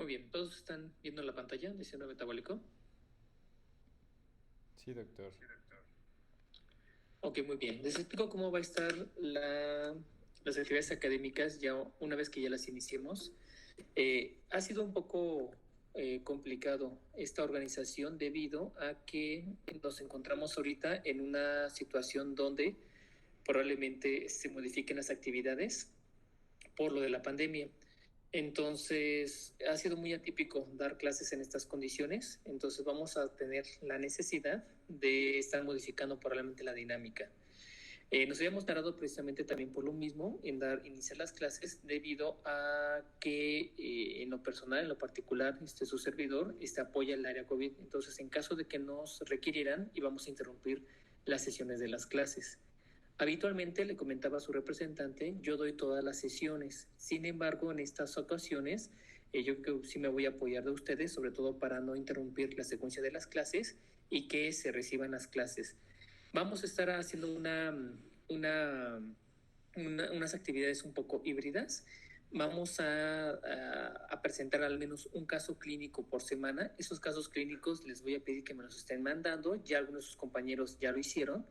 bien. ¿Todos están viendo la pantalla de síndrome metabólico? Sí, doctor. Ok, muy bien. Les explico cómo va a estar las actividades académicas ya una vez que ya las iniciemos. Ha sido un poco complicado esta organización debido a que nos encontramos ahorita en una situación donde probablemente se modifiquen las actividades por lo de la pandemia. Entonces, ha sido muy atípico dar clases en estas condiciones, entonces vamos a tener la necesidad de estar modificando probablemente la dinámica. Nos habíamos tardado precisamente también por lo mismo en iniciar las clases debido a que en lo personal, en lo particular, su servidor apoya el área COVID. Entonces, en caso de que nos requirieran, íbamos a interrumpir las sesiones de las clases. Habitualmente, le comentaba a su representante, yo doy todas las sesiones. Sin embargo, en estas ocasiones, yo creo que sí me voy a apoyar de ustedes, sobre todo para no interrumpir la secuencia de las clases y que se reciban las clases. Vamos a estar haciendo unas actividades un poco híbridas. Vamos a presentar al menos un caso clínico por semana. Esos casos clínicos les voy a pedir que me los estén mandando. Ya algunos de sus compañeros ya lo hicieron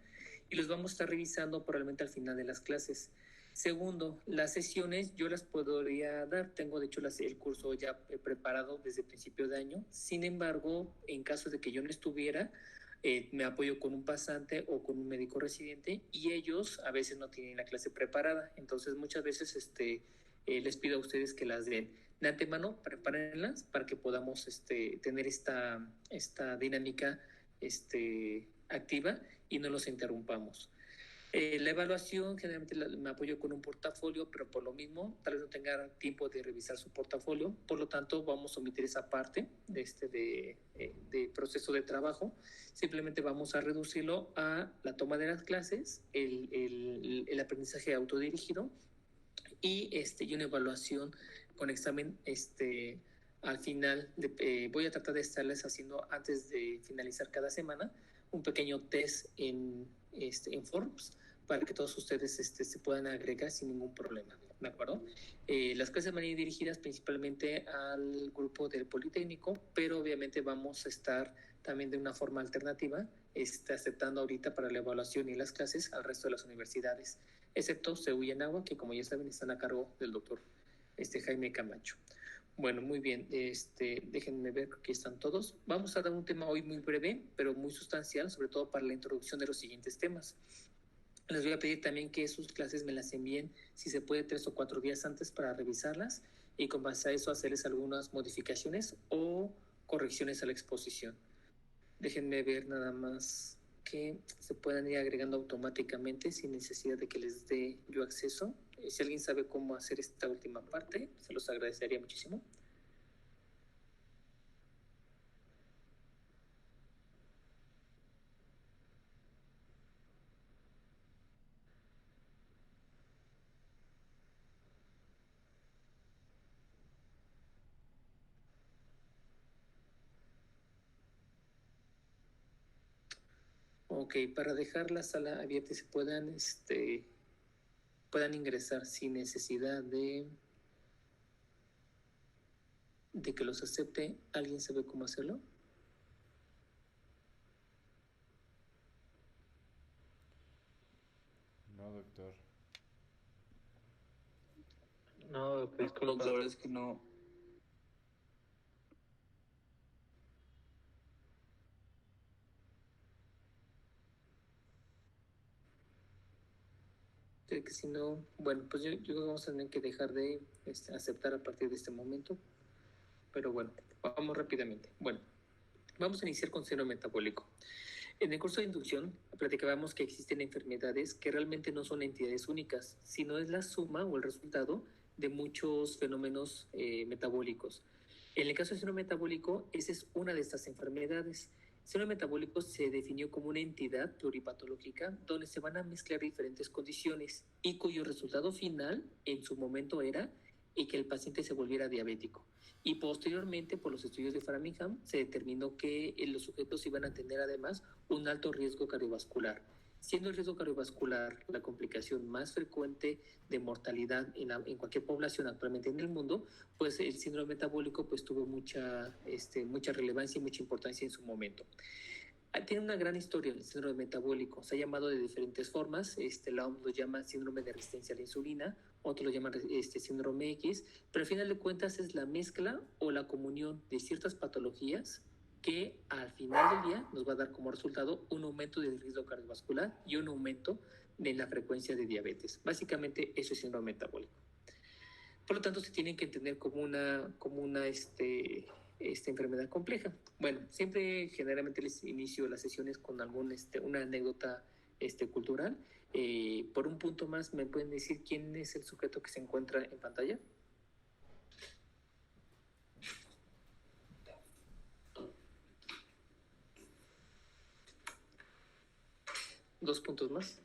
y los vamos a estar revisando probablemente al final de las clases. Segundo, las sesiones yo las podría dar. Tengo de hecho el curso ya preparado desde principio de año. Sin embargo, en caso de que yo no estuviera, me apoyo con un pasante o con un médico residente y ellos a veces no tienen la clase preparada. Entonces muchas veces les pido a ustedes que las den. De antemano, prepárenlas para que podamos tener esta dinámica activa y no los interrumpamos. La evaluación, generalmente me apoyo con un portafolio, pero por lo mismo, tal vez no tenga tiempo de revisar su portafolio, por lo tanto, vamos a omitir esa parte de proceso de trabajo. Simplemente vamos a reducirlo a la toma de las clases, el aprendizaje autodirigido y una evaluación con examen al final. Voy a tratar de estarles haciendo antes de finalizar cada semana un pequeño test en Forms para que todos ustedes se puedan agregar sin ningún problema, ¿de acuerdo? Las clases van a ir dirigidas principalmente al grupo del Politécnico, pero obviamente vamos a estar también de una forma alternativa, aceptando ahorita para la evaluación y las clases al resto de las universidades, excepto CEU y Anáhuac, que como ya saben están a cargo del doctor Jaime Camacho. Bueno, muy bien, déjenme ver que aquí están todos. Vamos a dar un tema hoy muy breve, pero muy sustancial, sobre todo para la introducción de los siguientes temas. Les voy a pedir también que sus clases me las envíen, si se puede, 3 o 4 días antes para revisarlas y con base a eso hacerles algunas modificaciones o correcciones a la exposición. Déjenme ver nada más que se puedan ir agregando automáticamente sin necesidad de que les dé yo acceso. Si alguien sabe cómo hacer esta última parte, se los agradecería muchísimo. Ok, para dejar la sala abierta y se puedan ingresar sin necesidad de que los acepte, ¿alguien sabe cómo hacerlo? No, doctor. No, disculpa, la verdad es que no. Que si no, bueno, pues yo creo que vamos a tener que dejar de aceptar a partir de este momento. Pero bueno, vamos rápidamente. Bueno, vamos a iniciar con síndrome metabólico. En el curso de inducción platicábamos que existen enfermedades que realmente no son entidades únicas, sino es la suma o el resultado de muchos fenómenos metabólicos. En el caso del síndrome metabólico, esa es una de estas enfermedades. El síndrome metabólico se definió como una entidad pluripatológica donde se van a mezclar diferentes condiciones y cuyo resultado final en su momento era y que el paciente se volviera diabético. Y posteriormente, por los estudios de Framingham, se determinó que los sujetos iban a tener además un alto riesgo cardiovascular. Siendo el riesgo cardiovascular la complicación más frecuente de mortalidad en cualquier población actualmente en el mundo, pues el síndrome metabólico pues tuvo mucha relevancia y mucha importancia en su momento. Tiene una gran historia el síndrome metabólico. Se ha llamado de diferentes formas. La OMS lo llama síndrome de resistencia a la insulina, otros lo llaman síndrome X, pero al final de cuentas es la mezcla o la comunión de ciertas patologías que al final del día nos va a dar como resultado un aumento del riesgo cardiovascular y un aumento de la frecuencia de diabetes. Básicamente eso es síndrome metabólico. Por lo tanto, se tienen que entender como una esta enfermedad compleja. Bueno, siempre generalmente les inicio las sesiones con una anécdota cultural. Por un punto más, ¿me pueden decir quién es el sujeto que se encuentra en pantalla? Dos puntos más.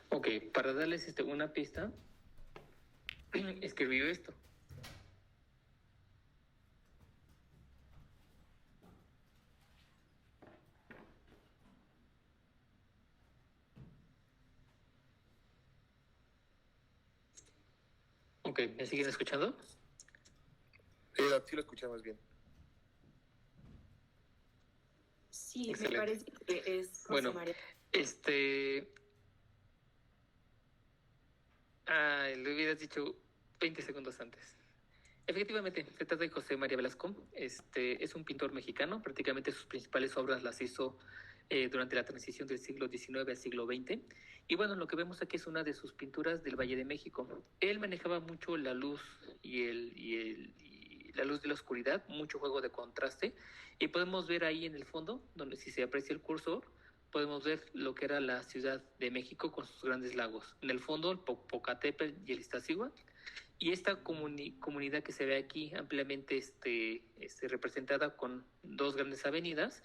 Ok, para darles una pista, escribió esto. Ok, ¿me siguen escuchando? Sí, lo escuchamos bien. Sí, excelente. Me parece que es José bueno, María. Lo hubieras dicho 20 segundos antes. Efectivamente, se trata de José María Velasco. Es un pintor mexicano. Prácticamente sus principales obras las hizo durante la transición del siglo XIX al siglo XX. Y bueno, lo que vemos aquí es una de sus pinturas del Valle de México. Él manejaba mucho la luz y la luz de la oscuridad, mucho juego de contraste. Y podemos ver ahí en el fondo, donde si se aprecia el cursor, podemos ver lo que era la Ciudad de México con sus grandes lagos. En el fondo, el Popocatépetl y el Iztaccíhuatl. Y esta comunidad que se ve aquí ampliamente representada con dos grandes avenidas,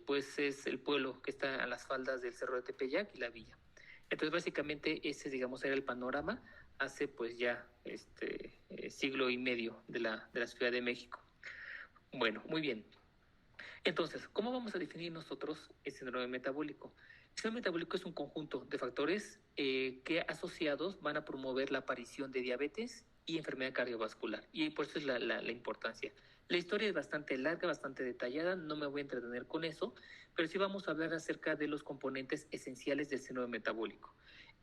pues es el pueblo que está a las faldas del Cerro de Tepeyac y la villa. Entonces básicamente ese, digamos, era el panorama hace pues ya siglo y medio de la Ciudad de México. Bueno, muy bien. Entonces, ¿cómo vamos a definir nosotros el síndrome metabólico? El síndrome metabólico es un conjunto de factores que asociados van a promover la aparición de diabetes y enfermedad cardiovascular. Y por eso es la importancia. La historia es bastante larga, bastante detallada, no me voy a entretener con eso, pero sí vamos a hablar acerca de los componentes esenciales del síndrome metabólico.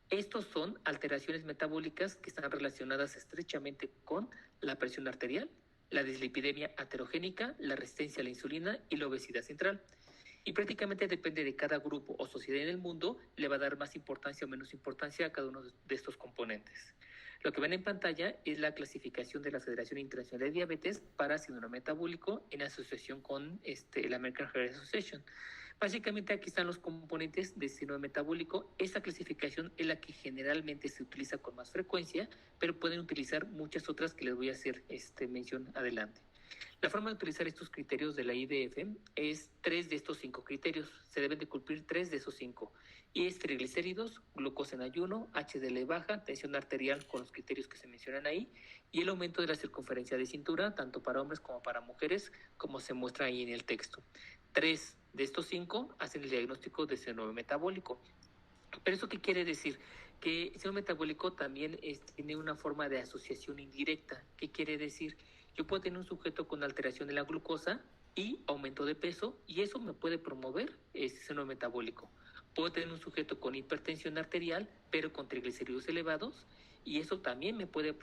Estos son alteraciones metabólicas que están relacionadas estrechamente con la presión arterial, la dislipidemia aterogénica, la resistencia a la insulina y la obesidad central. Y prácticamente depende de cada grupo o sociedad en el mundo, le va a dar más importancia o menos importancia a cada uno de estos componentes. Lo que ven en pantalla es la clasificación de la Federación Internacional de Diabetes para síndrome metabólico en asociación con la American Heart Association. Básicamente aquí están los componentes del síndrome metabólico. Esta clasificación es la que generalmente se utiliza con más frecuencia, pero pueden utilizar muchas otras que les voy a hacer mención adelante. La forma de utilizar estos criterios de la IDF es 3 de estos 5 criterios. Se deben de cumplir 3 de esos 5. Y es triglicéridos, glucosa en ayuno, HDL baja, tensión arterial con los criterios que se mencionan ahí, y el aumento de la circunferencia de cintura, tanto para hombres como para mujeres, como se muestra ahí en el texto. 3 de estos 5 hacen el diagnóstico de síndrome metabólico. ¿Pero eso qué quiere decir? Que el síndrome metabólico también tiene una forma de asociación indirecta. ¿Qué quiere decir? Yo puedo tener un sujeto con alteración de la glucosa y aumento de peso, y eso me puede promover ese síndrome metabólico. Puedo tener un sujeto con hipertensión arterial, pero con triglicéridos elevados, y eso también me puede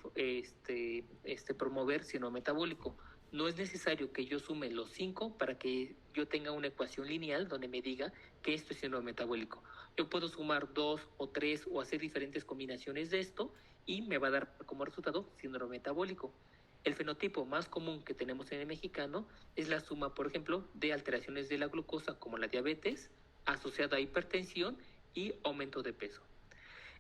promover síndrome metabólico. No es necesario que yo sume los 5 para que yo tenga una ecuación lineal donde me diga que esto es síndrome metabólico. Yo puedo sumar 2 o 3 o hacer diferentes combinaciones de esto y me va a dar como resultado síndrome metabólico. El fenotipo más común que tenemos en el mexicano es la suma, por ejemplo, de alteraciones de la glucosa como la diabetes, asociada a hipertensión y aumento de peso.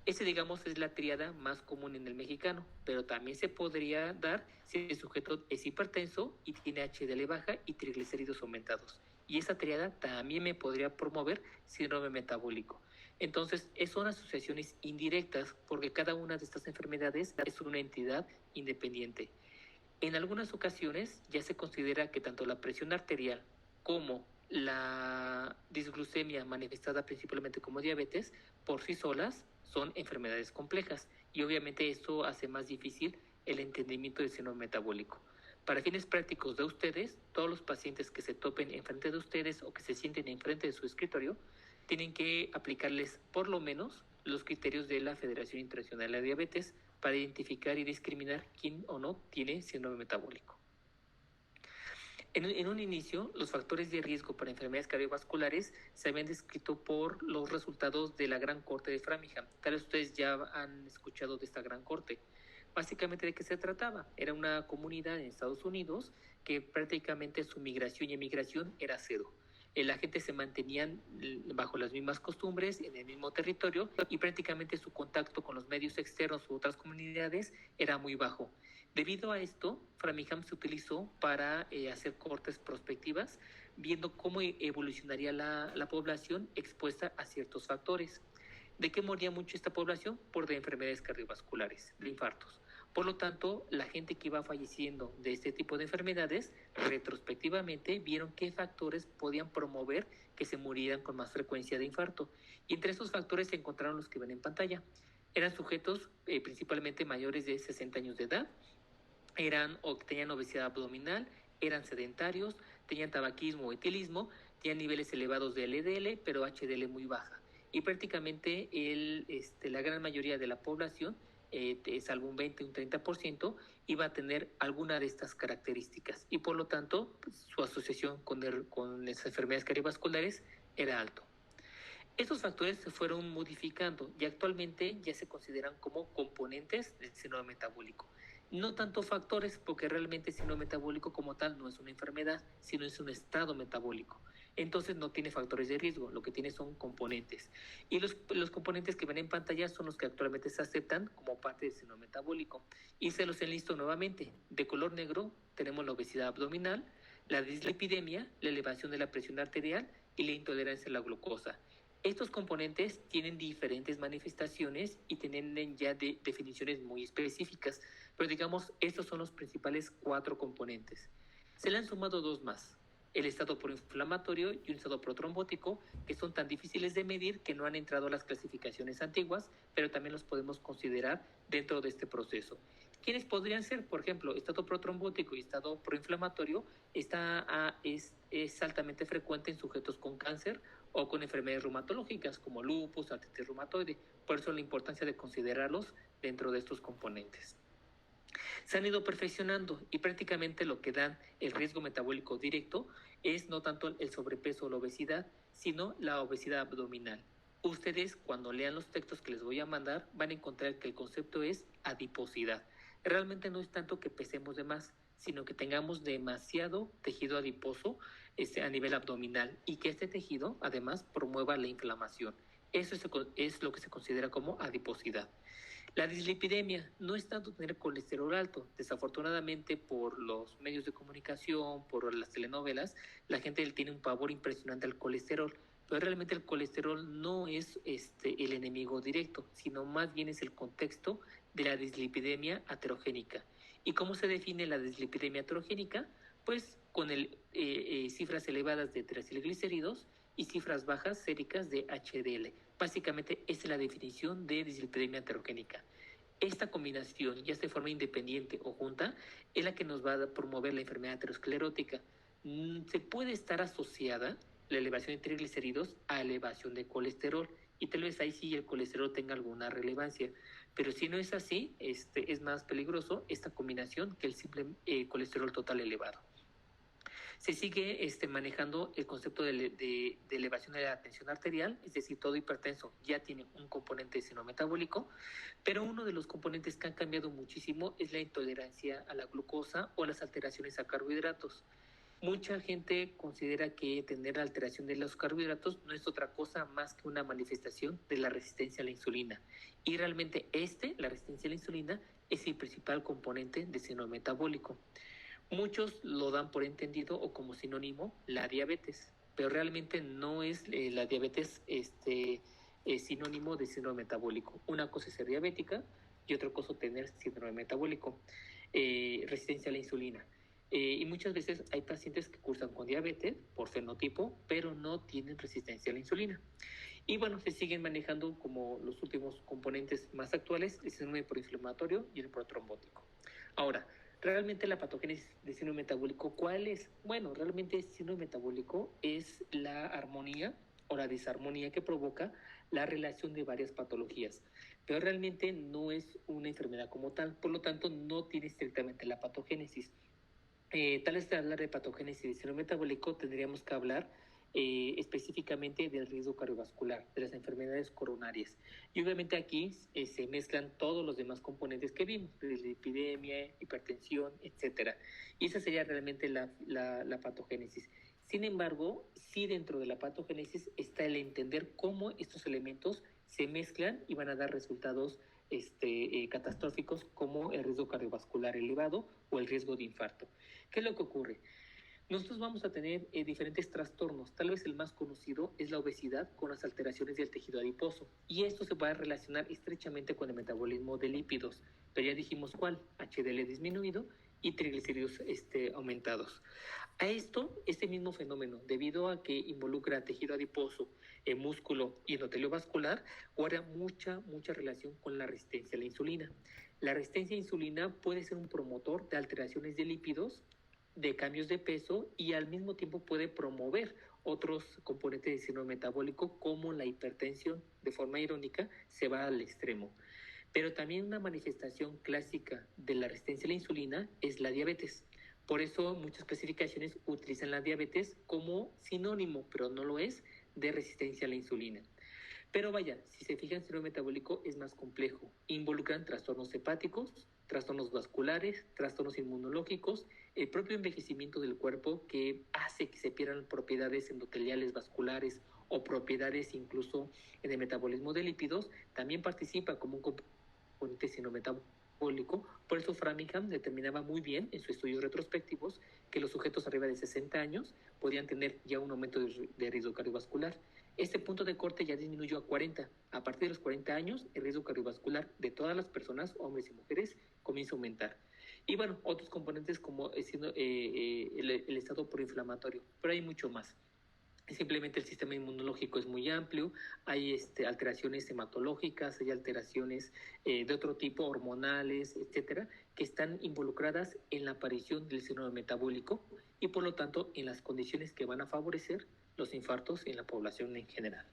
Ese, digamos, es la tríada más común en el mexicano, pero también se podría dar si el sujeto es hipertenso y tiene HDL baja y triglicéridos aumentados. Y esa tríada también me podría promover síndrome metabólico. Entonces, son asociaciones indirectas porque cada una de estas enfermedades es una entidad independiente. En algunas ocasiones ya se considera que tanto la presión arterial como la disglucemia manifestada principalmente como diabetes por sí solas son enfermedades complejas y obviamente esto hace más difícil el entendimiento del síndrome metabólico. Para fines prácticos de ustedes, todos los pacientes que se topen enfrente de ustedes o que se sienten enfrente de su escritorio tienen que aplicarles por lo menos los criterios de la Federación Internacional de la Diabetes para identificar y discriminar quién o no tiene síndrome metabólico. En un inicio, los factores de riesgo para enfermedades cardiovasculares se habían descrito por los resultados de la Gran Corte de Framingham. Tal vez ustedes ya han escuchado de esta Gran Corte. Básicamente, ¿de qué se trataba? Era una comunidad en Estados Unidos que prácticamente su migración y emigración era cero. La gente se mantenían bajo las mismas costumbres, en el mismo territorio, y prácticamente su contacto con los medios externos u otras comunidades era muy bajo. Debido a esto, Framingham se utilizó para hacer cortes prospectivas, viendo cómo evolucionaría la población expuesta a ciertos factores. ¿De qué moría mucho esta población? Por de enfermedades cardiovasculares, de infartos. Por lo tanto, la gente que iba falleciendo de este tipo de enfermedades, retrospectivamente vieron qué factores podían promover que se murieran con más frecuencia de infarto. Y entre estos factores se encontraron los que ven en pantalla. Eran sujetos principalmente mayores de 60 años de edad, tenían obesidad abdominal, eran sedentarios, tenían tabaquismo o etilismo, tenían niveles elevados de LDL, pero HDL muy baja. Y prácticamente la gran mayoría de la población, salvo un 20 o un 30%, iba a tener alguna de estas características. Y por lo tanto, pues, su asociación con las enfermedades cardiovasculares era alto. Estos factores se fueron modificando y actualmente ya se consideran como componentes del síndrome metabólico. No tanto factores, porque realmente el síndrome metabólico como tal no es una enfermedad, sino es un estado metabólico. Entonces no tiene factores de riesgo, lo que tiene son componentes. Y los componentes que ven en pantalla son los que actualmente se aceptan como parte del síndrome metabólico. Y se los enlisto nuevamente. De color negro tenemos la obesidad abdominal, la dislipidemia, la elevación de la presión arterial y la intolerancia a la glucosa. Estos componentes tienen diferentes manifestaciones y tienen ya definiciones muy específicas, pero digamos, estos son los principales 4 componentes. Se le han sumado 2 más, el estado proinflamatorio y un estado protrombótico, que son tan difíciles de medir que no han entrado a las clasificaciones antiguas, pero también los podemos considerar dentro de este proceso. ¿Quiénes podrían ser? Por ejemplo, estado protrombótico y estado proinflamatorio es altamente frecuente en sujetos con cáncer o con enfermedades reumatológicas como lupus, artritis reumatoide. Por eso la importancia de considerarlos dentro de estos componentes. Se han ido perfeccionando y prácticamente lo que dan el riesgo metabólico directo es no tanto el sobrepeso o la obesidad, sino la obesidad abdominal. Ustedes, cuando lean los textos que les voy a mandar, van a encontrar que el concepto es adiposidad. Realmente no es tanto que pesemos de más, sino que tengamos demasiado tejido adiposo a nivel abdominal y que este tejido, además, promueva la inflamación. Eso es lo que se considera como adiposidad. La dislipidemia no es tanto tener colesterol alto. Desafortunadamente, por los medios de comunicación, por las telenovelas, la gente tiene un pavor impresionante al colesterol. Pero realmente el colesterol no es el enemigo directo, sino más bien es el contexto de la dislipidemia aterogénica. ¿Y cómo se define la dislipidemia aterogénica? Pues con cifras elevadas de triacilglicéridos y cifras bajas séricas de HDL. Básicamente, esta es la definición de dislipidemia aterogénica. Esta combinación, ya sea de forma independiente o junta, es la que nos va a promover la enfermedad aterosclerótica. Se puede estar asociada la elevación de triglicéridos a elevación de colesterol, y tal vez ahí sí el colesterol tenga alguna relevancia, pero si no es así, es más peligroso esta combinación que el simple colesterol total elevado. Se sigue manejando el concepto de elevación de la tensión arterial, es decir, todo hipertenso ya tiene un componente de síndrome metabólico, pero uno de los componentes que han cambiado muchísimo es la intolerancia a la glucosa o las alteraciones a carbohidratos. Mucha gente considera que tener alteración de los carbohidratos no es otra cosa más que una manifestación de la resistencia a la insulina. Y realmente la resistencia a la insulina, es el principal componente del síndrome metabólico. Muchos lo dan por entendido o como sinónimo la diabetes, pero realmente no es la diabetes sinónimo de síndrome metabólico. Una cosa es ser diabética y otra cosa tener síndrome metabólico, resistencia a la insulina. Y muchas veces hay pacientes que cursan con diabetes por fenotipo, pero no tienen resistencia a la insulina. Y bueno, se siguen manejando como los últimos componentes más actuales, el síndrome proinflamatorio y el protrombótico. Ahora, realmente la patogénesis del síndrome metabólico, ¿cuál es? Bueno, realmente el síndrome metabólico es la armonía o la disarmonía que provoca la relación de varias patologías, pero realmente no es una enfermedad como tal, por lo tanto no tiene estrictamente la patogénesis. Tal vez de hablar de patogénesis del síndrome metabólico tendríamos que hablar específicamente del riesgo cardiovascular, de las enfermedades coronarias. Y obviamente aquí se mezclan todos los demás componentes que vimos, la epidemia, hipertensión, etcétera. Y esa sería realmente la patogénesis. Sin embargo, sí dentro de la patogénesis está el entender cómo estos elementos se mezclan y van a dar resultados catastróficos como el riesgo cardiovascular elevado o el riesgo de infarto. ¿Qué es lo que ocurre? Nosotros vamos a tener diferentes trastornos. Tal vez el más conocido es la obesidad con las alteraciones del tejido adiposo. Y esto se va a relacionar estrechamente con el metabolismo de lípidos. Pero ya dijimos cuál, HDL disminuido y triglicéridos aumentados. A esto, este mismo fenómeno, debido a que involucra tejido adiposo, músculo y endotelio vascular, guarda mucha relación con la resistencia a la insulina. La resistencia a la insulina puede ser un promotor de alteraciones de lípidos, de cambios de peso y al mismo tiempo puede promover otros componentes del síndrome metabólico como la hipertensión. De forma irónica, se va al extremo. Pero también una manifestación clásica de la resistencia a la insulina es la diabetes. Por eso muchas clasificaciones utilizan la diabetes como sinónimo, pero no lo es, de resistencia a la insulina. Pero vaya, si se fijan, el síndrome metabólico es más complejo. Involucran trastornos hepáticos, trastornos vasculares, trastornos inmunológicos, el propio envejecimiento del cuerpo que hace que se pierdan propiedades endoteliales vasculares o propiedades incluso en el metabolismo de lípidos, también participa como un componente síndrome metabólico. Por eso Framingham determinaba muy bien en sus estudios retrospectivos que los sujetos arriba de 60 años podían tener ya un aumento de riesgo cardiovascular. Este punto de corte ya disminuyó a 40. A partir de los 40 años, el riesgo cardiovascular de todas las personas, hombres y mujeres, comienza a aumentar. Y bueno, otros componentes como el estado proinflamatorio, pero hay mucho más. Simplemente el sistema inmunológico es muy amplio, hay alteraciones hematológicas, hay alteraciones de otro tipo, hormonales, etcétera, que están involucradas en la aparición del síndrome metabólico y por lo tanto en las condiciones que van a favorecer los infartos en la población en general.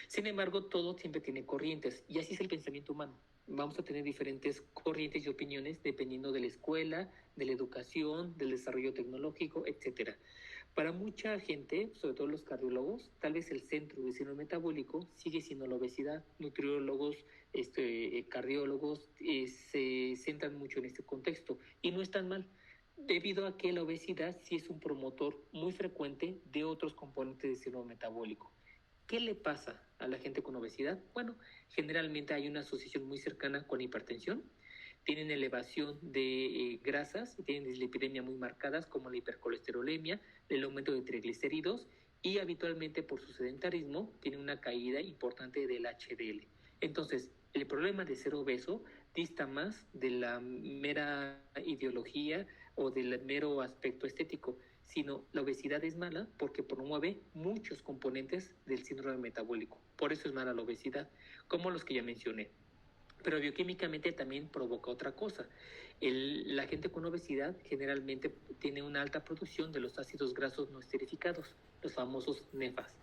Sin embargo, todo siempre tiene corrientes y así es el pensamiento humano. Vamos a tener diferentes corrientes y opiniones dependiendo de la escuela, de la educación, del desarrollo tecnológico, etcétera. Para mucha gente, sobre todo los cardiólogos, tal vez el centro del síndrome metabólico sigue siendo la obesidad. Nutriólogos, cardiólogos se centran mucho en este contexto y no es tan mal, debido a que la obesidad sí es un promotor muy frecuente de otros componentes del síndrome metabólico. ¿Qué le pasa a la gente con obesidad? Bueno, generalmente hay una asociación muy cercana con hipertensión, tienen elevación de grasas y tienen dislipidemia muy marcadas como la hipercolesterolemia, el aumento de triglicéridos y habitualmente por su sedentarismo tienen una caída importante del HDL. Entonces, el problema de ser obeso dista más de la mera ideología o del mero aspecto estético, sino la obesidad es mala porque promueve muchos componentes del síndrome metabólico. Por eso es mala la obesidad, como los que ya mencioné. Pero bioquímicamente también provoca otra cosa. La gente con obesidad generalmente tiene una alta producción de los ácidos grasos no esterificados, los famosos NEFAs,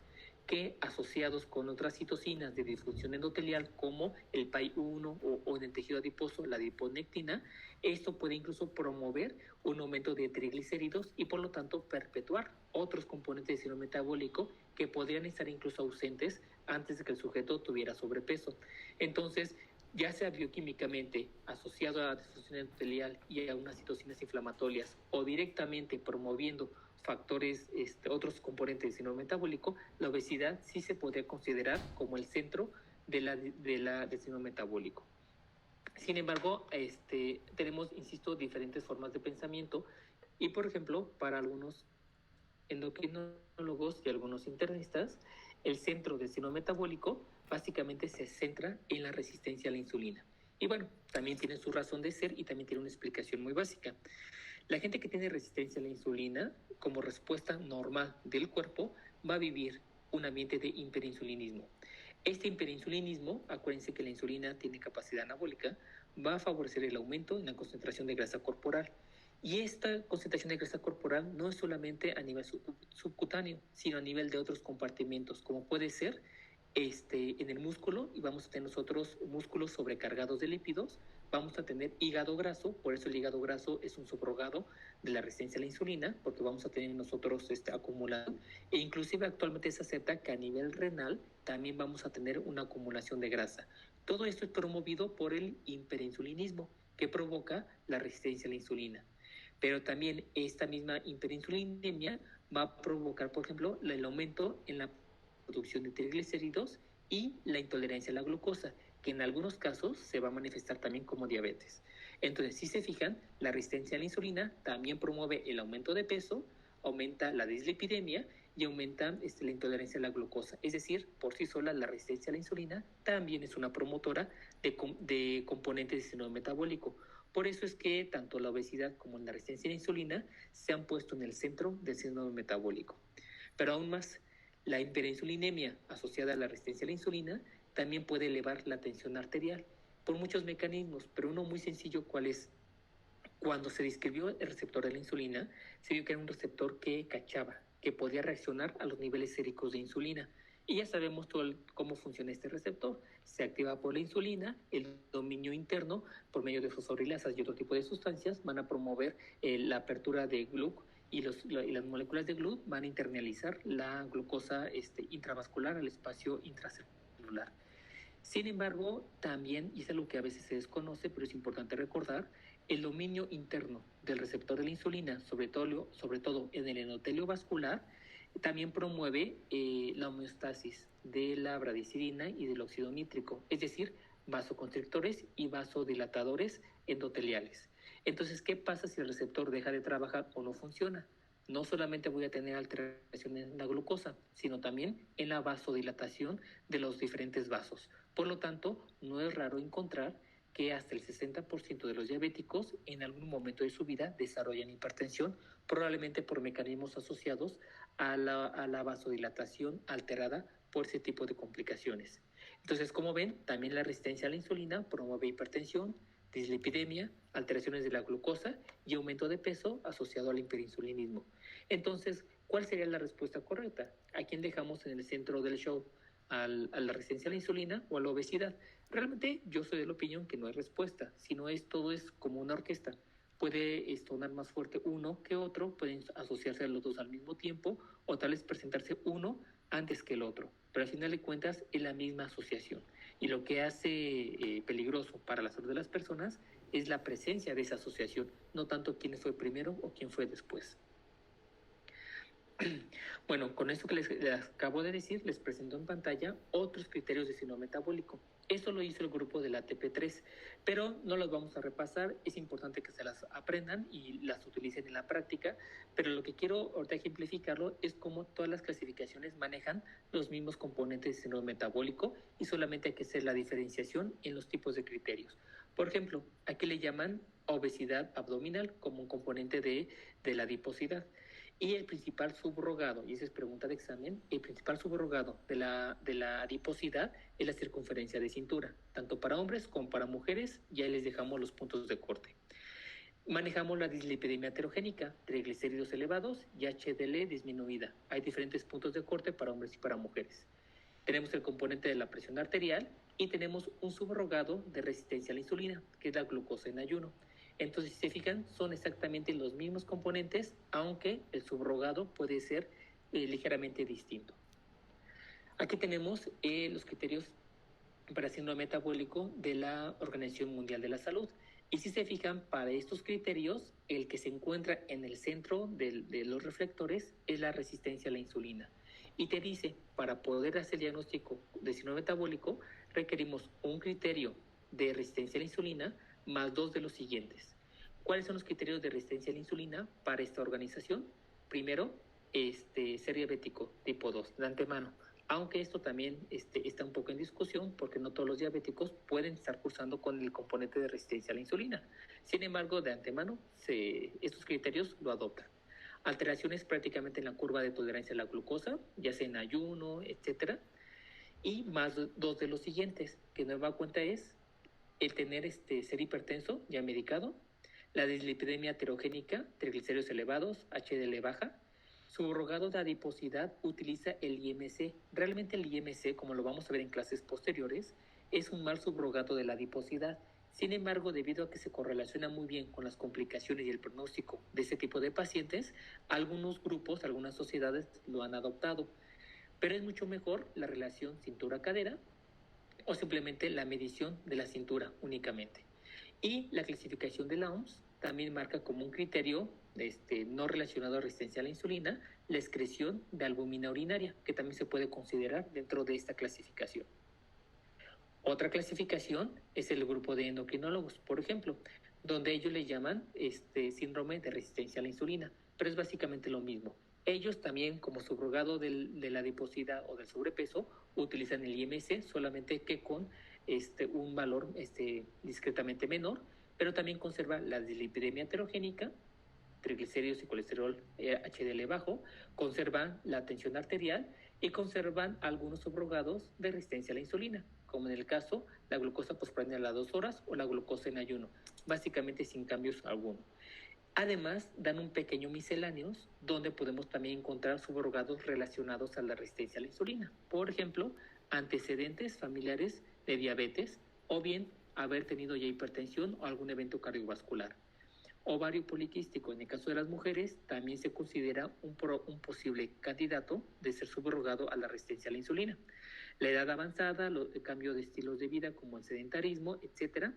que asociados con otras citocinas de disfunción endotelial como el PAI-1 o en el tejido adiposo la adiponectina, esto puede incluso promover un aumento de triglicéridos y por lo tanto perpetuar otros componentes del síndrome metabólico que podrían estar incluso ausentes antes de que el sujeto tuviera sobrepeso. Entonces, ya sea bioquímicamente asociado a la disfunción endotelial y a unas citocinas inflamatorias o directamente promoviendo factores, otros componentes del síndrome metabólico, la obesidad sí se podría considerar como el centro del síndrome metabólico. Sin embargo, tenemos, insisto, diferentes formas de pensamiento y, por ejemplo, para algunos endocrinólogos y algunos internistas, el centro del síndrome metabólico básicamente se centra en la resistencia a la insulina. Y bueno, también tiene su razón de ser y también tiene una explicación muy básica. La gente que tiene resistencia a la insulina, como respuesta normal del cuerpo, va a vivir un ambiente de hiperinsulinismo. Este hiperinsulinismo, acuérdense que la insulina tiene capacidad anabólica, va a favorecer el aumento en la concentración de grasa corporal. Y esta concentración de grasa corporal no es solamente a nivel subcutáneo, sino a nivel de otros compartimentos, como puede ser en el músculo, y vamos a tener nosotros músculos sobrecargados de lípidos, vamos a tener hígado graso, por eso el hígado graso es un subrogado de la resistencia a la insulina, porque vamos a tener nosotros acumulado, e inclusive actualmente se acepta que a nivel renal también vamos a tener una acumulación de grasa. Todo esto es promovido por el hiperinsulinismo, que provoca la resistencia a la insulina. Pero también esta misma hiperinsulinemia va a provocar, por ejemplo, el aumento en la producción de triglicéridos y la intolerancia a la glucosa, que en algunos casos se va a manifestar también como diabetes. Entonces, si se fijan, la resistencia a la insulina también promueve el aumento de peso, aumenta la dislipidemia y aumenta la intolerancia a la glucosa. Es decir, por sí sola la resistencia a la insulina también es una promotora de componentes de síndrome metabólico. Por eso es que tanto la obesidad como la resistencia a la insulina se han puesto en el centro del síndrome metabólico. Pero aún más, la hiperinsulinemia asociada a la resistencia a la insulina también puede elevar la tensión arterial por muchos mecanismos, pero uno muy sencillo, ¿cuál es? Cuando se describió el receptor de la insulina, se vio que era un receptor que cachaba, que podía reaccionar a los niveles séricos de insulina. Y ya sabemos cómo funciona este receptor. Se activa por la insulina, el dominio interno, por medio de fosforilasas y otro tipo de sustancias, van a promover la apertura de GLUC y las moléculas de GLUT van a internalizar la glucosa intravascular al espacio intracelular. Sin embargo, también, y es algo que a veces se desconoce, pero es importante recordar, el dominio interno del receptor de la insulina, sobre todo en el endotelio vascular, también promueve la homeostasis de la bradicidina y del óxido nítrico, es decir, vasoconstrictores y vasodilatadores endoteliales. Entonces, ¿qué pasa si el receptor deja de trabajar o no funciona? No solamente voy a tener alteración en la glucosa, sino también en la vasodilatación de los diferentes vasos. Por lo tanto, no es raro encontrar que hasta el 60% de los diabéticos en algún momento de su vida desarrollan hipertensión, probablemente por mecanismos asociados a la vasodilatación alterada por ese tipo de complicaciones. Entonces, como ven, también la resistencia a la insulina promueve hipertensión, dislipidemia, alteraciones de la glucosa y aumento de peso asociado al hiperinsulinismo. Entonces, ¿cuál sería la respuesta correcta? ¿A quién dejamos en el centro del show? ¿A la resistencia a la insulina o a la obesidad? Realmente yo soy de la opinión que no hay respuesta, sino todo es como una orquesta. Puede sonar más fuerte uno que otro, pueden asociarse a los dos al mismo tiempo o tal vez presentarse uno antes que el otro, pero al final de cuentas es la misma asociación. Y lo que hace peligroso para la salud de las personas es la presencia de esa asociación, no tanto quién fue primero o quién fue después. Bueno, con esto que les acabo de decir, les presento en pantalla otros criterios de síndrome metabólico. Esto lo hizo el grupo de la ATP3, pero no los vamos a repasar. Es importante que se las aprendan y las utilicen en la práctica, pero lo que quiero ahorita ejemplificarlo es cómo todas las clasificaciones manejan los mismos componentes de síndrome metabólico y solamente hay que hacer la diferenciación en los tipos de criterios. Por ejemplo, aquí le llaman obesidad abdominal como un componente de la adiposidad. Y el principal subrogado, y esa es pregunta de examen, el principal subrogado de la adiposidad es la circunferencia de cintura, tanto para hombres como para mujeres, y ahí les dejamos los puntos de corte. Manejamos la dislipidemia heterogénica, triglicéridos elevados y HDL disminuida. Hay diferentes puntos de corte para hombres y para mujeres. Tenemos el componente de la presión arterial y tenemos un subrogado de resistencia a la insulina, que es la glucosa en ayuno. Entonces, si se fijan, son exactamente los mismos componentes, aunque el subrogado puede ser ligeramente distinto. Aquí tenemos los criterios para síndrome metabólico de la Organización Mundial de la Salud. Y si se fijan, para estos criterios, el que se encuentra en el centro de los reflectores es la resistencia a la insulina. Y te dice, para poder hacer el diagnóstico de síndrome metabólico, requerimos un criterio de resistencia a la insulina más dos de los siguientes. ¿Cuáles son los criterios de resistencia a la insulina para esta organización? Primero, ser diabético tipo 2, de antemano. aunque esto también está un poco en discusión porque no todos los diabéticos pueden estar cursando con el componente de resistencia a la insulina. Sin embargo, de antemano, estos criterios lo adoptan. Alteraciones prácticamente en la curva de tolerancia a la glucosa, ya sea en ayuno, etcétera. Y más dos de los siguientes, que nueva cuenta es el tener ser hipertenso ya medicado, la dislipidemia heterogénica, triglicéridos elevados, HDL baja. Subrogado de adiposidad utiliza el IMC. Realmente el IMC, como lo vamos a ver en clases posteriores, es un mal subrogado de la adiposidad. Sin embargo, debido a que se correlaciona muy bien con las complicaciones y el pronóstico de este tipo de pacientes, algunos grupos, algunas sociedades lo han adoptado. Pero es mucho mejor la relación cintura-cadera o simplemente la medición de la cintura únicamente. Y la clasificación de la OMS también marca como un criterio no relacionado a resistencia a la insulina la excreción de albúmina urinaria, que también se puede considerar dentro de esta clasificación. Otra clasificación es el grupo de endocrinólogos, por ejemplo, donde ellos le llaman síndrome de resistencia a la insulina, pero es básicamente lo mismo. Ellos también, como subrogado de la adiposidad o del sobrepeso, utilizan el IMC, solamente que con un valor discretamente menor, pero también conserva la dislipidemia heterogénica, triglicéridos y colesterol HDL bajo, conservan la tensión arterial y conservan algunos subrogados de resistencia a la insulina, como en el caso la glucosa postprandial a 2 horas o la glucosa en ayuno, básicamente sin cambios alguno. Además, dan un pequeño misceláneos donde podemos también encontrar subrogados relacionados a la resistencia a la insulina. Por ejemplo, antecedentes familiares de diabetes o bien haber tenido ya hipertensión o algún evento cardiovascular. Ovario poliquístico, en el caso de las mujeres, también se considera un posible candidato de ser subrogado a la resistencia a la insulina. La edad avanzada, el cambio de estilos de vida como el sedentarismo, etcétera,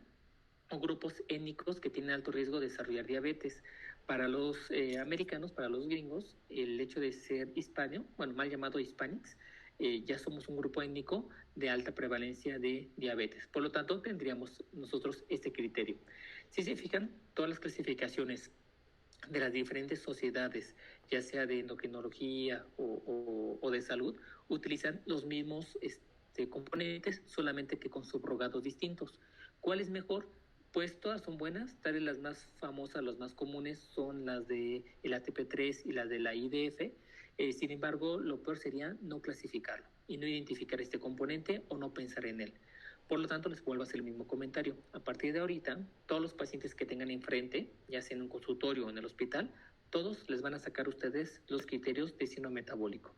o grupos étnicos que tienen alto riesgo de desarrollar diabetes. Para los americanos, para los gringos, el hecho de ser hispano, bueno, mal llamado hispanics, ya somos un grupo étnico de alta prevalencia de diabetes. Por lo tanto, tendríamos nosotros este criterio. Si se fijan, todas las clasificaciones de las diferentes sociedades, ya sea de endocrinología o de salud, utilizan los mismos componentes, solamente que con subrogados distintos. ¿Cuál es mejor? Pues todas son buenas, tal vez las más famosas, las más comunes son las de el ATP3 y las de la IDF. Sin embargo, lo peor sería no clasificarlo y no identificar este componente o no pensar en él. Por lo tanto, les vuelvo a hacer el mismo comentario. A partir de ahorita, todos los pacientes que tengan enfrente, ya sea en un consultorio o en el hospital, todos les van a sacar ustedes los criterios de síndrome metabólico.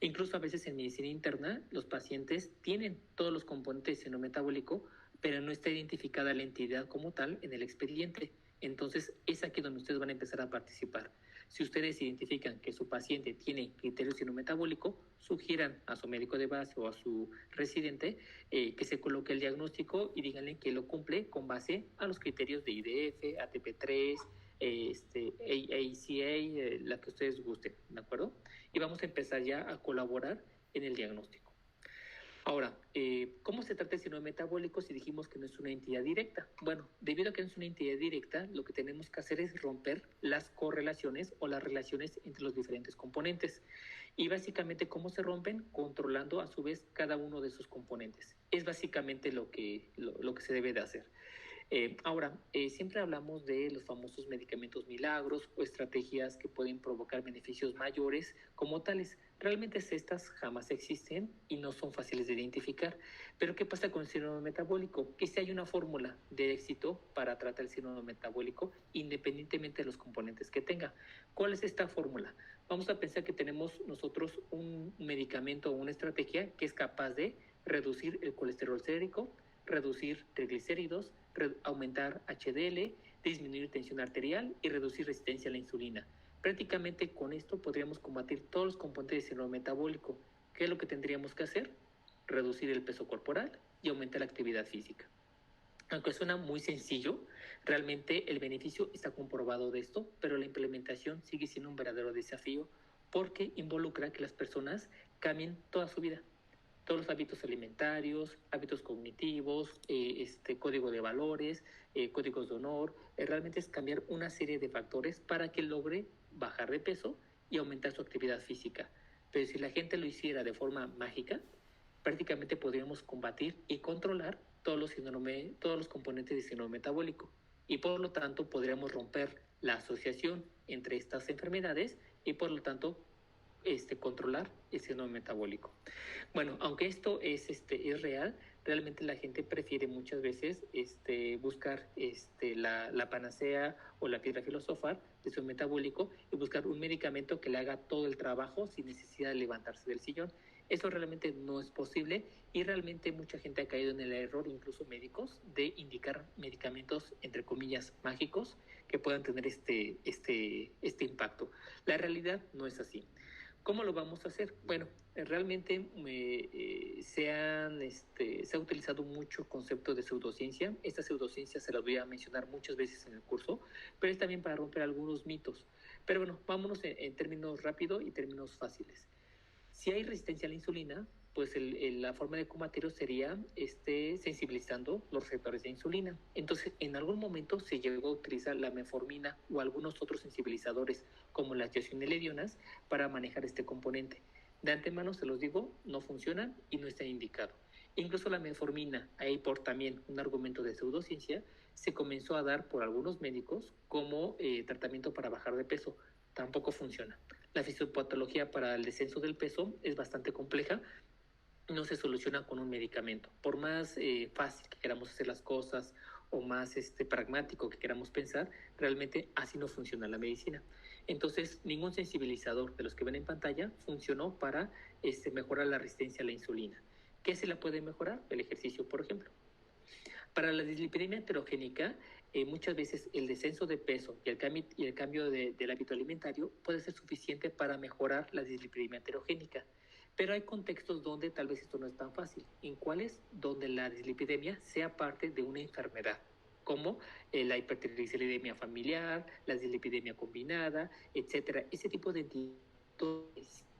Incluso a veces en medicina interna, los pacientes tienen todos los componentes de síndrome metabólico, pero no está identificada la entidad como tal en el expediente. Entonces, es aquí donde ustedes van a empezar a participar. Si ustedes identifican que su paciente tiene criterios de síndrome metabólico, sugieran a su médico de base o a su residente que se coloque el diagnóstico y díganle que lo cumple con base a los criterios de IDF, ATP3, ACA, la que ustedes gusten, ¿de acuerdo? Y vamos a empezar ya a colaborar en el diagnóstico. Ahora, ¿cómo se trata el síndrome metabólico si dijimos que no es una entidad directa? Bueno, debido a que no es una entidad directa, lo que tenemos que hacer es romper las correlaciones o las relaciones entre los diferentes componentes. Y básicamente, ¿cómo se rompen? Controlando a su vez cada uno de esos componentes. Es básicamente lo que se debe de hacer. Ahora, siempre hablamos de los famosos medicamentos milagros o estrategias que pueden provocar beneficios mayores como tales. Realmente estas jamás existen y no son fáciles de identificar. Pero ¿qué pasa con el síndrome metabólico? Que si hay una fórmula de éxito para tratar el síndrome metabólico independientemente de los componentes que tenga. ¿Cuál es esta fórmula? Vamos a pensar que tenemos nosotros un medicamento o una estrategia que es capaz de reducir el colesterol sérico, reducir triglicéridos, aumentar HDL, disminuir tensión arterial y reducir resistencia a la insulina. Prácticamente con esto podríamos combatir todos los componentes del síndrome metabólico. ¿Qué es lo que tendríamos que hacer? Reducir el peso corporal y aumentar la actividad física. Aunque suena muy sencillo, realmente el beneficio está comprobado de esto, pero la implementación sigue siendo un verdadero desafío porque involucra que las personas cambien toda su vida. Todos los hábitos alimentarios, hábitos cognitivos, código de valores, códigos de honor, realmente es cambiar una serie de factores para que logre bajar de peso y aumentar su actividad física. Pero si la gente lo hiciera de forma mágica, prácticamente podríamos combatir y controlar todos los componentes del síndrome metabólico. Y por lo tanto podríamos romper la asociación entre estas enfermedades y por lo tanto controlar el síndrome metabólico. Bueno, aunque esto es real, realmente la gente prefiere muchas veces buscar la panacea o la piedra filosofal de su metabólico y buscar un medicamento que le haga todo el trabajo sin necesidad de levantarse del sillón. Eso realmente no es posible y realmente mucha gente ha caído en el error, incluso médicos, de indicar medicamentos, entre comillas, mágicos que puedan tener este impacto. La realidad no es así. ¿Cómo lo vamos a hacer? Bueno, realmente se ha utilizado mucho concepto de pseudociencia. Esta pseudociencia se la voy a mencionar muchas veces en el curso, pero es también para romper algunos mitos. Pero bueno, vámonos en términos rápidos y términos fáciles. Si hay resistencia a la insulina, pues la forma de combatirlo sería sensibilizando los receptores de insulina. Entonces, en algún momento se llegó a utilizar la metformina o algunos otros sensibilizadores, como las iosinelidionas, para manejar este componente. De antemano, se los digo, no funcionan y no está indicado. Incluso la metformina, ahí por también un argumento de pseudociencia, se comenzó a dar por algunos médicos como tratamiento para bajar de peso. Tampoco funciona. La fisiopatología para el descenso del peso es bastante compleja, no se soluciona con un medicamento. Por más fácil que queramos hacer las cosas o más pragmático que queramos pensar, realmente así no funciona la medicina. Entonces, ningún sensibilizador de los que ven en pantalla funcionó para mejorar la resistencia a la insulina. ¿Qué se la puede mejorar? El ejercicio, por ejemplo. Para la dislipidemia heterogénica, muchas veces el descenso de peso y el cambio del hábito alimentario puede ser suficiente para mejorar la dislipidemia heterogénica. Pero hay contextos donde tal vez esto no es tan fácil. ¿En cuáles? Donde la dislipidemia sea parte de una enfermedad, como la hipertrigliceridemia familiar, la dislipidemia combinada, etcétera. Ese tipo de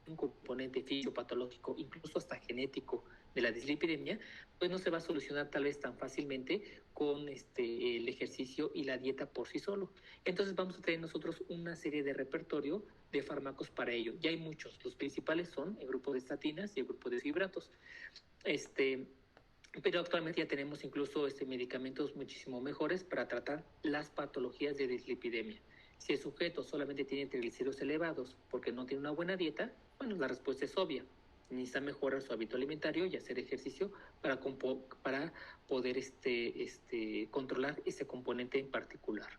un componente fisiopatológico, incluso hasta genético, de la dislipidemia, pues no se va a solucionar tal vez tan fácilmente con el ejercicio y la dieta por sí solo. Entonces vamos a tener nosotros una serie de repertorio de fármacos para ello. Ya hay muchos. Los principales son el grupo de estatinas y el grupo de fibratos. Pero actualmente ya tenemos incluso medicamentos muchísimo mejores para tratar las patologías de dislipidemia. Si el sujeto solamente tiene triglicéridos elevados porque no tiene una buena dieta, bueno, la respuesta es obvia. Necesita mejorar su hábito alimentario y hacer ejercicio para poder controlar ese componente en particular.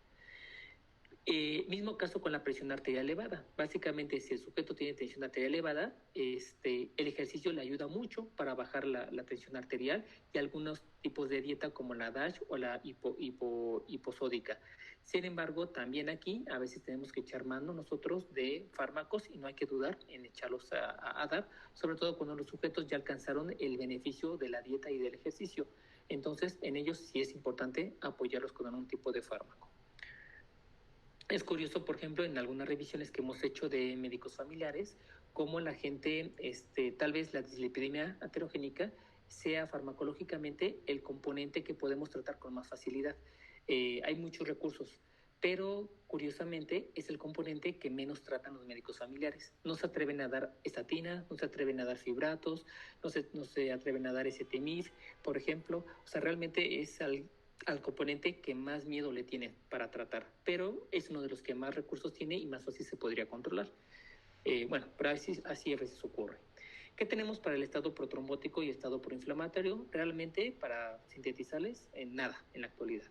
Mismo caso con la presión arterial elevada. Básicamente, si el sujeto tiene tensión arterial elevada, el ejercicio le ayuda mucho para bajar la tensión arterial y algunos tipos de dieta como la DASH o la hiposódica. Sin embargo, también aquí a veces tenemos que echar mano nosotros de fármacos y no hay que dudar en echarlos a dar, sobre todo cuando los sujetos ya alcanzaron el beneficio de la dieta y del ejercicio. Entonces, en ellos sí es importante apoyarlos con algún tipo de fármaco. Es curioso, por ejemplo, en algunas revisiones que hemos hecho de médicos familiares, cómo la gente, tal vez la dislipidemia heterogénica sea farmacológicamente el componente que podemos tratar con más facilidad. Hay muchos recursos, pero curiosamente es el componente que menos tratan los médicos familiares. No se atreven a dar estatina, no se atreven a dar fibratos, no se atreven a dar ezetimibe, por ejemplo. O sea, realmente es al componente que más miedo le tiene para tratar, pero es uno de los que más recursos tiene y más fácil se podría controlar. Bueno, pero así a veces ocurre. ¿Qué tenemos para el estado protrombótico y estado proinflamatorio? Realmente, para sintetizarles, nada en la actualidad.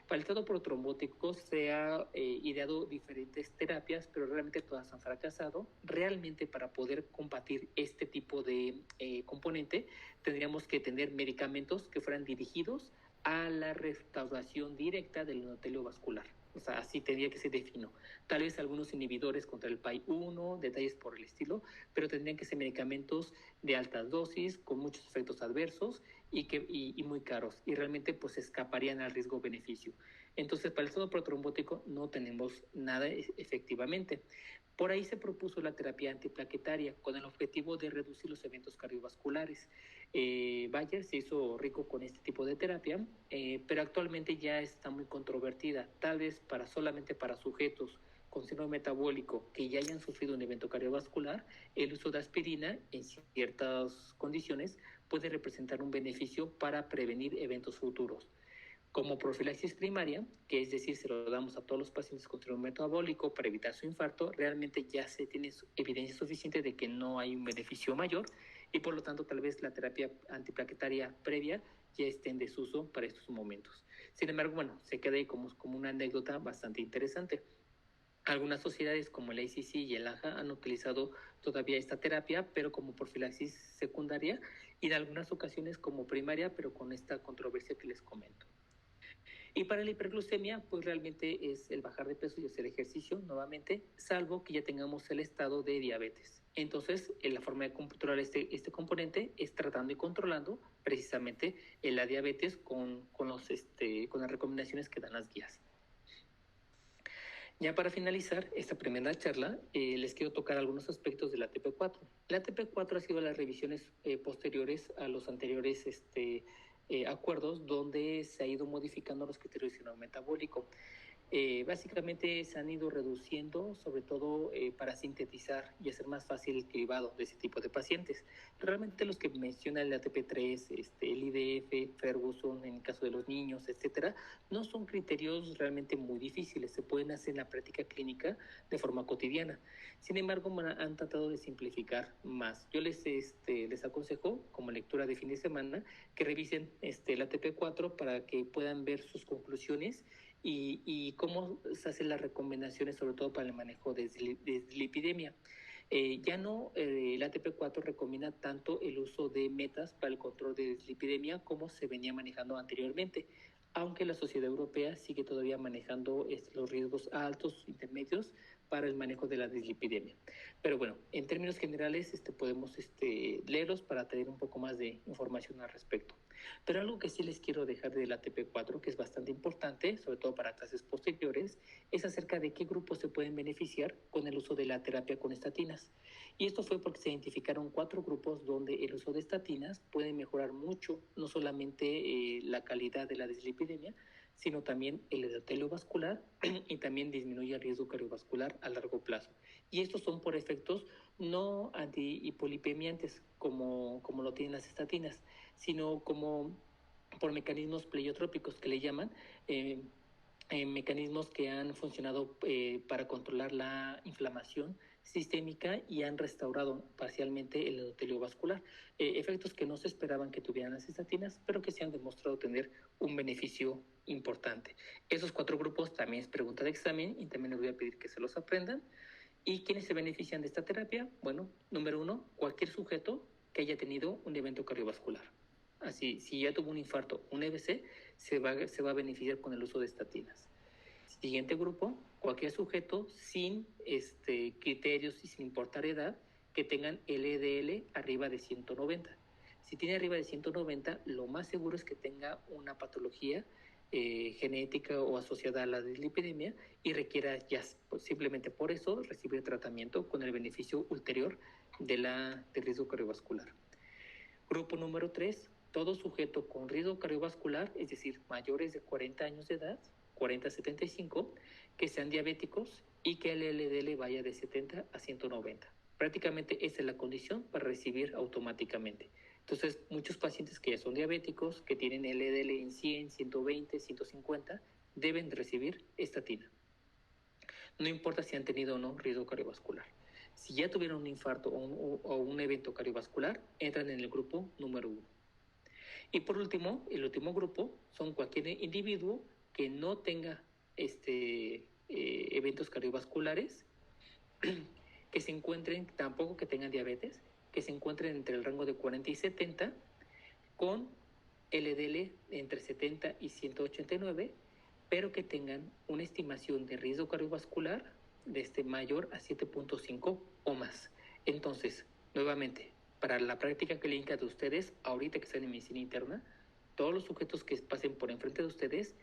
Para el estado protrombótico se ha ideado diferentes terapias, pero realmente todas han fracasado. Realmente, para poder combatir este tipo de componente, tendríamos que tener medicamentos que fueran dirigidos a la restauración directa del endotelio vascular. O sea, así tendría que ser definido. Tal vez algunos inhibidores contra el PAI-1, detalles por el estilo, pero tendrían que ser medicamentos de altas dosis, con muchos efectos adversos y muy caros. Y realmente pues escaparían al riesgo-beneficio. Entonces, para el estado protrombótico no tenemos nada efectivamente. Por ahí se propuso la terapia antiplaquetaria con el objetivo de reducir los eventos cardiovasculares. Bayer se hizo rico con este tipo de terapia, pero actualmente ya está muy controvertida, tal vez solamente para sujetos con síndrome metabólico que ya hayan sufrido un evento cardiovascular, el uso de aspirina en ciertas condiciones puede representar un beneficio para prevenir eventos futuros. Como profilaxis primaria, que es decir, se lo damos a todos los pacientes con síndrome metabólico para evitar su infarto, realmente ya se tiene evidencia suficiente de que no hay un beneficio mayor y por lo tanto tal vez la terapia antiplaquetaria previa ya esté en desuso para estos momentos. Sin embargo, bueno, se queda ahí como una anécdota bastante interesante. Algunas sociedades como el ACC y el AJA han utilizado todavía esta terapia, pero como profilaxis secundaria y en algunas ocasiones como primaria, pero con esta controversia que les comento. Y para la hiperglucemia, pues realmente es el bajar de peso y hacer ejercicio nuevamente, salvo que ya tengamos el estado de diabetes. Entonces, la forma de controlar este componente es tratando y controlando precisamente la diabetes con las recomendaciones que dan las guías. Ya para finalizar esta primera charla, les quiero tocar algunos aspectos del ATP4. El ATP4 ha sido las revisiones posteriores a los anteriores acuerdos donde se ha ido modificando los criterios de síndrome metabólico. Básicamente se han ido reduciendo, sobre todo para sintetizar y hacer más fácil el cribado de ese tipo de pacientes. Realmente los que menciona el ATP3, el IDF, Ferguson, en el caso de los niños, etcétera, no son criterios realmente muy difíciles, se pueden hacer en la práctica clínica de forma cotidiana. Sin embargo, han tratado de simplificar más. Yo les aconsejo, como lectura de fin de semana, que revisen el ATP4 para que puedan ver sus conclusiones y cómo se hacen las recomendaciones, sobre todo para el manejo de dislipidemia. Ya no, el ATP4 recomienda tanto el uso de metas para el control de dislipidemia como se venía manejando anteriormente, aunque la Sociedad Europea sigue todavía manejando los riesgos altos, intermedios, para el manejo de la dislipidemia. Pero bueno, en términos generales podemos leerlos para tener un poco más de información al respecto. Pero algo que sí les quiero dejar del ATP4, que es bastante importante, sobre todo para clases posteriores, es acerca de qué grupos se pueden beneficiar con el uso de la terapia con estatinas. Y esto fue porque se identificaron 4 grupos donde el uso de estatinas puede mejorar mucho, no solamente la calidad de la dislipidemia, sino también el endotelio vascular y también disminuye el riesgo cardiovascular a largo plazo. Y estos son por efectos no antihipolipemiantes como lo tienen las estatinas, sino como por mecanismos pleiotrópicos que le llaman, mecanismos que han funcionado para controlar la inflamación sistémica y han restaurado parcialmente el endotelio vascular. Efectos que no se esperaban que tuvieran las estatinas, pero que se han demostrado tener un beneficio importante. Esos 4 grupos también es pregunta de examen y también les voy a pedir que se los aprendan. ¿Y quiénes se benefician de esta terapia? Bueno, número 1, cualquier sujeto que haya tenido un evento cardiovascular. Así, si ya tuvo un infarto, un EBC, se va a beneficiar con el uso de estatinas. Siguiente grupo, cualquier sujeto sin criterios y sin importar edad que tengan LDL arriba de 190. Si tiene arriba de 190, lo más seguro es que tenga una patología genética o asociada a la dislipidemia y requiera ya simplemente por eso recibir tratamiento con el beneficio ulterior del riesgo cardiovascular. Grupo número 3, todo sujeto con riesgo cardiovascular, es decir, mayores de 40 años de edad, 40 a 75, que sean diabéticos y que el LDL vaya de 70 a 190. Prácticamente esa es la condición para recibir automáticamente. Entonces, muchos pacientes que ya son diabéticos, que tienen LDL en 100, 120, 150, deben recibir estatina. No importa si han tenido o no riesgo cardiovascular. Si ya tuvieron un infarto o un evento cardiovascular, entran en el grupo número 1. Y por último, el último grupo son cualquier individuo que no tenga eventos cardiovasculares, que se encuentren, tampoco que tengan diabetes, que se encuentren entre el rango de 40 y 70, con LDL entre 70 y 189, pero que tengan una estimación de riesgo cardiovascular mayor a 7.5 o más. Entonces, nuevamente, para la práctica clínica de ustedes, ahorita que están en medicina interna, todos los sujetos que pasen por enfrente de ustedes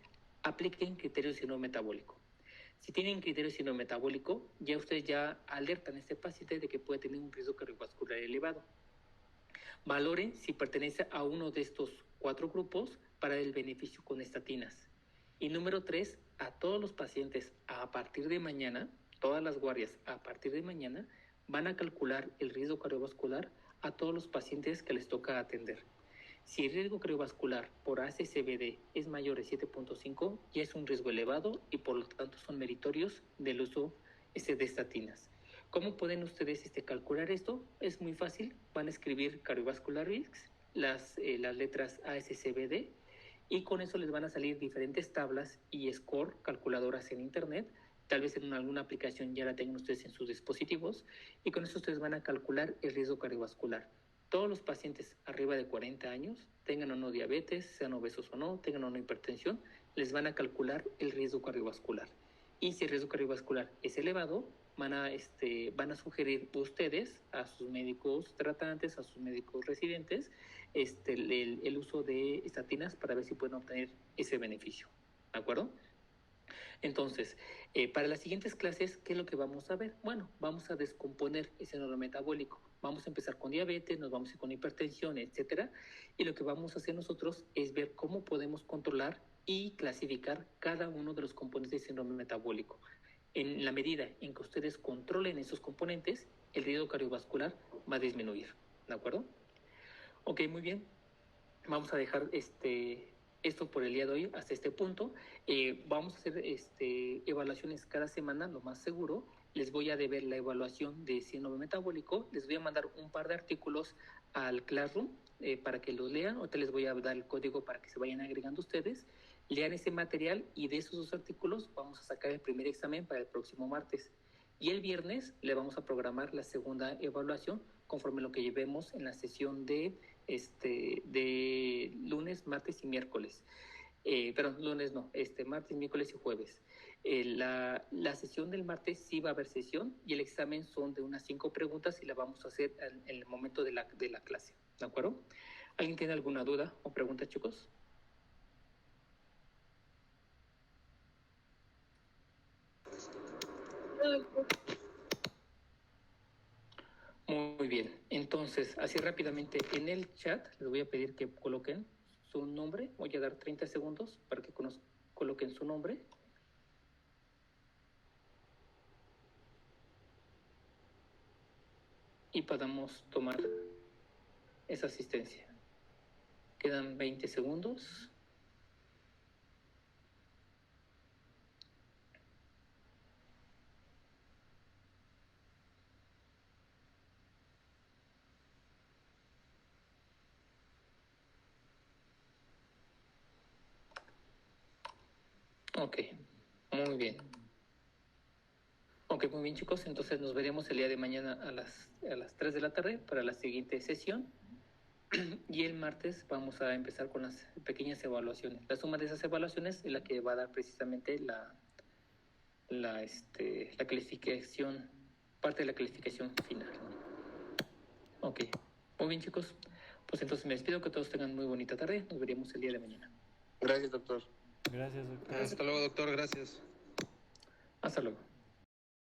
apliquen criterios de síndrome metabólico. Si tienen criterios de síndrome metabólico, ya ustedes ya alertan a este paciente de que puede tener un riesgo cardiovascular elevado. Valoren si pertenece a uno de estos 4 grupos para el beneficio con estatinas. Y número 3, a todos los pacientes a partir de mañana, todas las guardias a partir de mañana, van a calcular el riesgo cardiovascular a todos los pacientes que les toca atender. Si el riesgo cardiovascular por ASCVD es mayor de 7.5, ya es un riesgo elevado y por lo tanto son meritorios del uso de estatinas. ¿Cómo pueden ustedes calcular esto? Es muy fácil. Van a escribir cardiovascular risks, las letras ASCVD, y con eso les van a salir diferentes tablas y score calculadoras en internet. Tal vez en alguna aplicación ya la tengan ustedes en sus dispositivos, y con eso ustedes van a calcular el riesgo cardiovascular. Todos los pacientes arriba de 40 años, tengan o no diabetes, sean obesos o no, tengan o no hipertensión, les van a calcular el riesgo cardiovascular. Y si el riesgo cardiovascular es elevado, van a sugerir ustedes a sus médicos tratantes, a sus médicos residentes, el uso de estatinas para ver si pueden obtener ese beneficio. ¿De acuerdo? Entonces, para las siguientes clases, ¿qué es lo que vamos a ver? Bueno, vamos a descomponer ese síndrome metabólico. Vamos a empezar con diabetes, nos vamos a ir con hipertensión, etcétera. Y lo que vamos a hacer nosotros es ver cómo podemos controlar y clasificar cada uno de los componentes del síndrome metabólico. En la medida en que ustedes controlen esos componentes, el riesgo cardiovascular va a disminuir. ¿De acuerdo? Ok, muy bien. Vamos a dejar esto por el día de hoy hasta este punto. Vamos a hacer evaluaciones cada semana, lo más seguro. Les voy a deber la evaluación de síndrome metabólico. Les voy a mandar un par de artículos al Classroom para que los lean. Ahorita les voy a dar el código para que se vayan agregando ustedes. Lean ese material y de esos dos artículos vamos a sacar el primer examen para el próximo martes. Y el viernes le vamos a programar la segunda evaluación conforme lo que llevemos en la sesión de lunes, martes y miércoles. Lunes no, martes, miércoles y jueves. La sesión del martes sí va a haber sesión y el examen son de unas 5 preguntas y la vamos a hacer en el momento de la clase. ¿De acuerdo? ¿Alguien tiene alguna duda o pregunta, chicos? Muy bien, entonces, así rápidamente en el chat les voy a pedir que coloquen su nombre. Voy a dar 30 segundos para que coloquen su nombre. Y podamos tomar esa asistencia. Quedan 20 segundos. Ok, muy bien. Ok, muy bien, chicos. Entonces nos veremos el día de mañana a las 3 de la tarde para la siguiente sesión. Y el martes vamos a empezar con las pequeñas evaluaciones. La suma de esas evaluaciones es la que va a dar precisamente la calificación, parte de la calificación final. Ok, muy bien, chicos. Pues entonces me despido, que todos tengan muy bonita tarde. Nos veremos el día de mañana. Gracias, doctor. Gracias, doctor. Hasta luego, doctor. Gracias. Hasta luego.